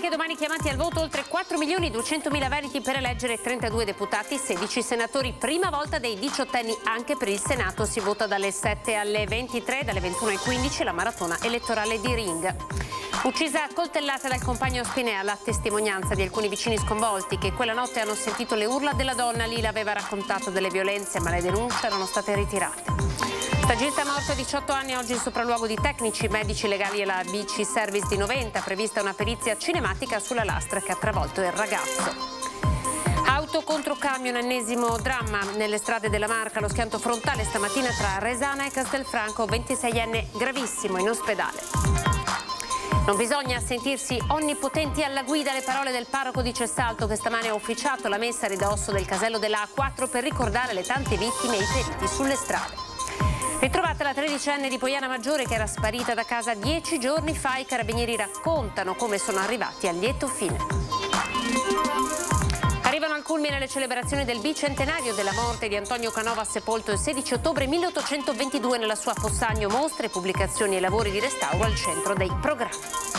anche domani chiamati al voto oltre 4.200.000 veneti per eleggere 32 deputati, 16 senatori. Prima volta dei 18enni anche per il Senato. Si vota dalle 7 alle 23, dalle 21:15 la maratona elettorale di Ring. Uccisa a coltellate dal compagno Spinea, la testimonianza di alcuni vicini sconvolti che quella notte hanno sentito le urla della donna. Lila aveva raccontato delle violenze, ma le denunce erano state ritirate. Stagista morto a 18 anni, oggi il sopralluogo di tecnici, medici legali e la BC Service di Noventa. Prevista una perizia cinematica sulla lastra che ha travolto il ragazzo. Auto contro camion, ennesimo dramma nelle strade della Marca. Lo schianto frontale stamattina tra Resana e Castelfranco, 26enne gravissimo in ospedale. Non bisogna sentirsi onnipotenti alla guida, le parole del parroco di Cessalto, che stamane ha ufficiato la messa a ridosso del casello della A4 per ricordare le tante vittime e i feriti sulle strade. Ritrovata la 13enne di Poiana Maggiore che era sparita da casa 10 giorni fa. I carabinieri raccontano come sono arrivati a lieto fine. Arrivano al culmine le celebrazioni del bicentenario della morte di Antonio Canova, sepolto il 16 ottobre 1822 nella sua Fossagno. Mostre, pubblicazioni e lavori di restauro al centro dei programmi.